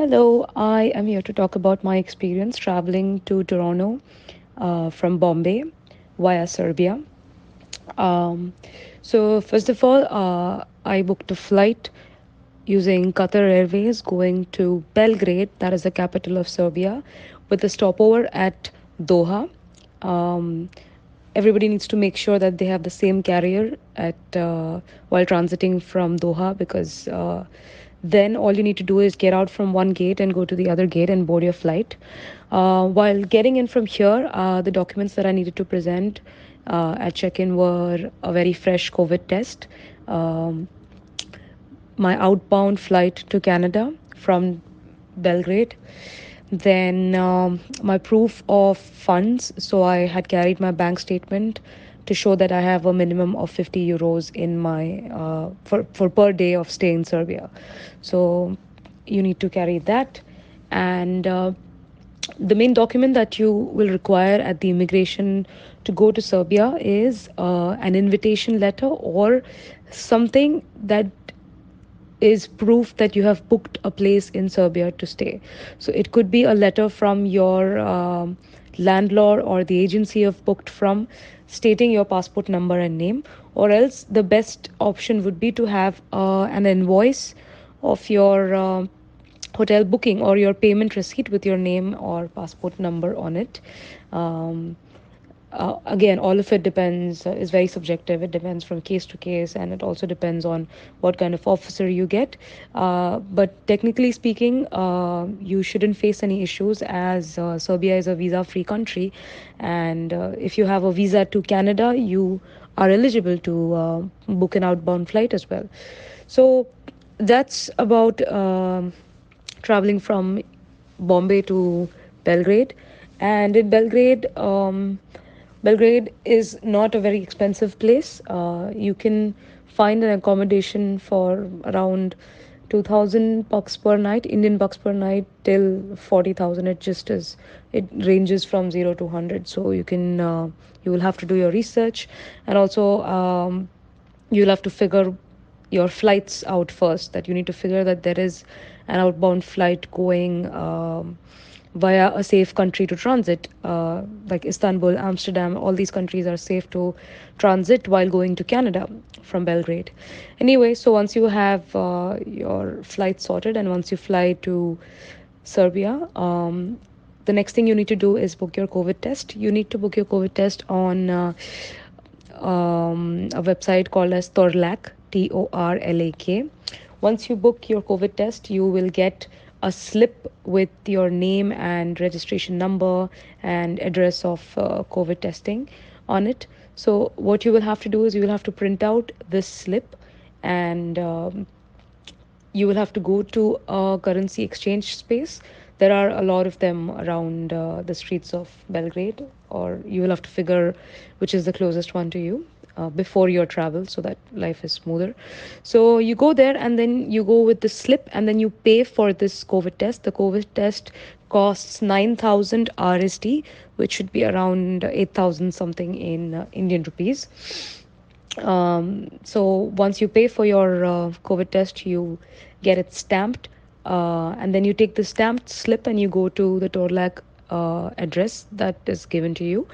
Hello, I am here to talk about my experience traveling to Toronto from Bombay via Serbia. Um, first of all, I booked a flight using Qatar Airways going to Belgrade, that is the capital of Serbia, with a stopover at Doha. Um, Everybody needs to make sure that they have the same carrier at while transiting from Doha, because then all you need to do is get out from one gate and go to the other gate and board your flight. While getting in from here, the documents that I needed to present at check-in were a very fresh COVID test, um, my outbound flight to Canada from Belgrade, then my proof of funds. So I had carried my bank statement to show that I have a minimum of 50 euros in my for per day of stay in Serbia. So you need to carry that, and the main document that you will require at the immigration to go to Serbia is an invitation letter or something that is proof that you have booked a place in Serbia to stay. So it could be a letter from your landlord or the agency you've booked from, stating your passport number and name, or else the best option would be to have an invoice of your hotel booking or your payment receipt with your name or passport number on it. Um, Again, all of it depends, is very subjective. It depends from case to case, and it also depends on what kind of officer you get. But technically speaking, you shouldn't face any issues, as Serbia is a visa free country, and if you have a visa to Canada, you are eligible to book an outbound flight as well. So that's about traveling from Bombay to Belgrade. And in Belgrade, Belgrade is not a very expensive place. You can find an accommodation for around 2,000 bucks per night, Indian bucks per night, till 40,000. It just is. It ranges from 0 to 100. So you will have to do your research, and also you'll have to figure your flights out first. That you need to figure that there is an outbound flight going via a safe country to transit, like Istanbul, Amsterdam. All these countries are safe to transit while going to Canada from Belgrade. Anyway, so once you have your flight sorted and once you fly to Serbia, the next thing you need to do is book your COVID test. You need to book your COVID test on a website called as Torlak, Torlak. Once you book your COVID test, you will get a slip with your name and registration number and address of COVID testing on it. So, what you will have to do is you will have to print out this slip, and you will have to go to a currency exchange space. There are a lot of them around the streets of Belgrade, or you will have to figure which is the closest one to you before your travel, so that life is smoother. So you go there and then you go with the slip, and then you pay for this COVID test. The COVID test costs 9,000 RSD, which should be around 8,000 something in Indian rupees. So once you pay for your COVID test, you get it stamped, and then you take the stamped slip and you go to the Torlak address that is given to you,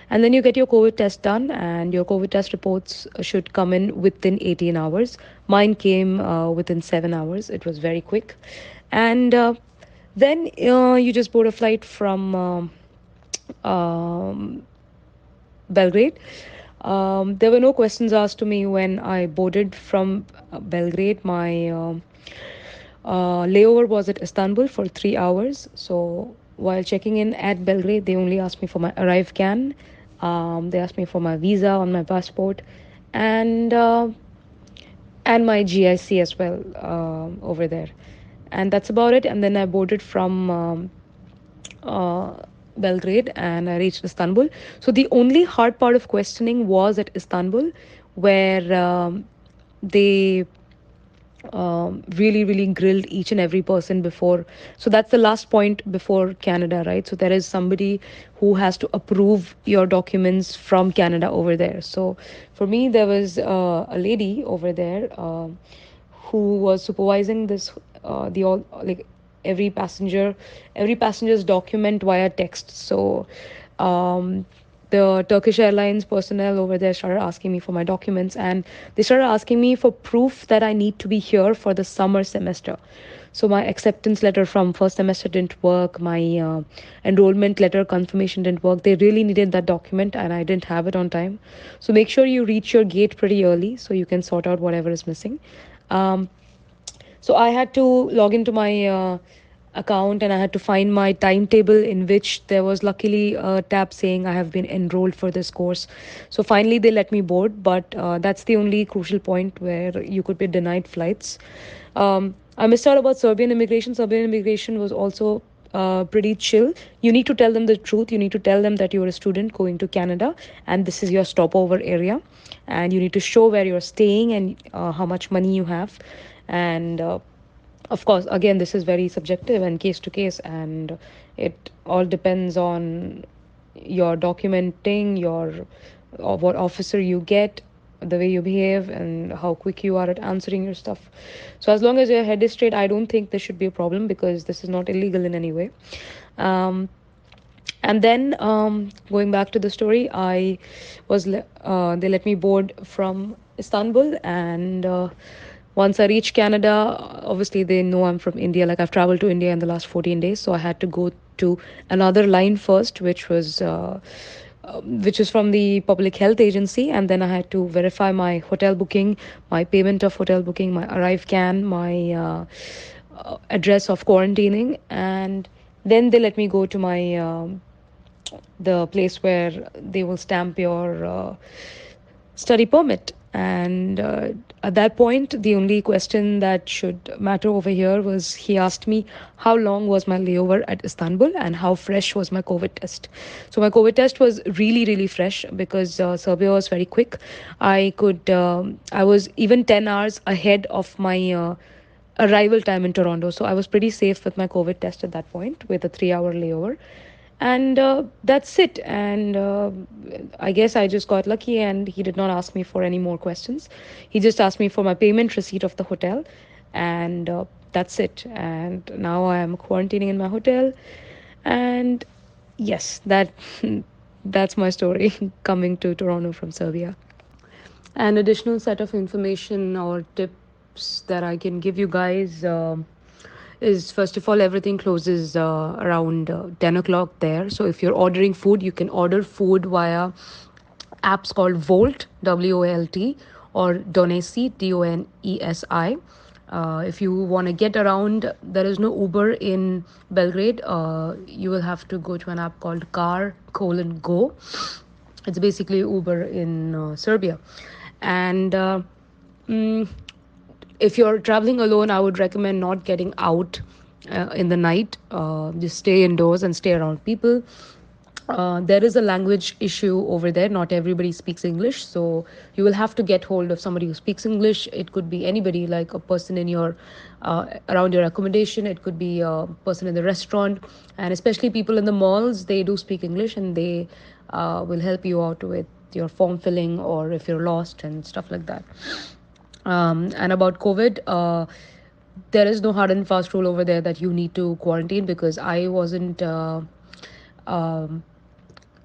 and then you get your COVID test done, and your COVID test reports should come in within 18 hours. Mine came within 7 hours. It was very quick, and then you just board a flight from Belgrade. There were no questions asked to me when I boarded from Belgrade. My layover was at Istanbul for 3 hours. So while checking in at Belgrade, they only asked me for my arrive can. They asked me for my visa on my passport, and my GIC as well over there. And that's about it. And then I boarded from uh, Belgrade and I reached Istanbul. So the only hard part of questioning was at Istanbul, where they really, really grilled each and every person before. So that's the last point before Canada, right? So there is somebody who has to approve your documents from Canada over there. So for me, there was a lady over there who was supervising this, the all like every passenger's document via text. So um, the Turkish Airlines personnel over there started asking me for my documents, and they started asking me for proof that I need to be here for the summer semester. So my acceptance letter from first semester didn't work. My enrollment letter confirmation didn't work. They really needed that document, and I didn't have it on time. So make sure you reach your gate pretty early so you can sort out whatever is missing. Um, so I had to log into my account, and I had to find my timetable, in which there was luckily a tab saying I have been enrolled for this course. So finally they let me board, but that's the only crucial point where you could be denied flights. I missed out about Serbian immigration. Serbian immigration was also pretty chill. You need to tell them the truth. You need to tell them that you're a student going to Canada and this is your stopover area. And you need to show where you're staying and how much money you have. And of course, again, this is very subjective and case to case, and it all depends on your documenting, your what officer you get, the way you behave, and how quick you are at answering your stuff. So as long as your head is straight, I don't think this should be a problem because this is not illegal in any way. Um, and then going back to the story, they let me board from Istanbul, and once I reached Canada, obviously they know I'm from India. Like, I've traveled to India in the last 14 days, so I had to go to another line first, which was from the public health agency, and then I had to verify my hotel booking, my payment of hotel booking, my arrive can, my address of quarantining, and then they let me go to my the place where they will stamp your study permit. And at that point, the only question that should matter over here was, he asked me how long was my layover at Istanbul and how fresh was my COVID test. So my COVID test was really, really fresh because Serbia was very quick. I was even 10 hours ahead of my arrival time in Toronto. So I was pretty safe with my COVID test at that point with a 3 hour layover. And that's it. And I guess I just got lucky, and he did not ask me for any more questions. He just asked me for my payment receipt of the hotel, and that's it. And now I am quarantining in my hotel. And yes, that's my story coming to Toronto from Serbia. An additional set of information or tips that I can give you guys is, first of all, everything closes around 10 o'clock there. So if you're ordering food, you can order food via apps called Volt, WOLT, or Donesi, DONESI. If you want to get around, there is no Uber in Belgrade. You will have to go to an app called Car: Go. It's basically Uber in Serbia. And mm, if you're traveling alone, I would recommend not getting out in the night. Just stay indoors and stay around people. There is a language issue over there. Not everybody speaks English, so you will have to get hold of somebody who speaks English. It could be anybody, like a person in your around your accommodation. It could be a person in the restaurant, and especially people in the malls. They do speak English, and they will help you out with your form filling or if you're lost and stuff like that. And about COVID, there is no hard and fast rule over there that you need to quarantine, because I wasn't um,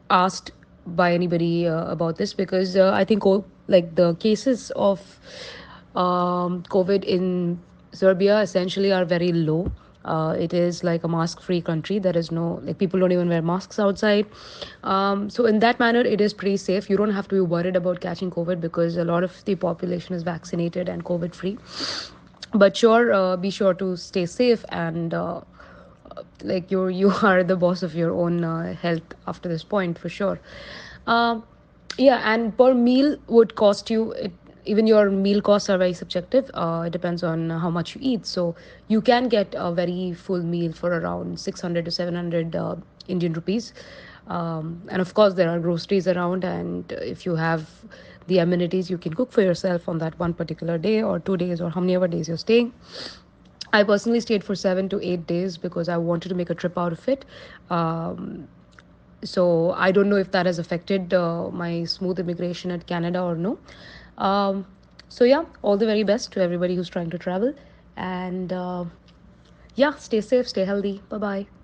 asked by anybody about this, because I think like the cases of COVID in Serbia essentially are very low. It is like a mask-free country. There is no, like, people don't even wear masks outside. So in that manner, it is pretty safe. You don't have to be worried about catching COVID because a lot of the population is vaccinated and COVID-free. But sure, be sure to stay safe, and like, you are the boss of your own health after this point, for sure. um, yeah, and per meal would cost you it, even your meal costs are very subjective. It depends on how much you eat. So you can get a very full meal for around 600 to 700 Indian rupees. And of course, there are groceries around, and if you have the amenities, you can cook for yourself on that one particular day or 2 days or how many ever days you're staying. I personally stayed for 7 to 8 days because I wanted to make a trip out of it. Um, so I don't know if that has affected my smooth immigration at Canada or no. So yeah, all the very best to everybody who's trying to travel. And yeah, stay safe, stay healthy. Bye bye.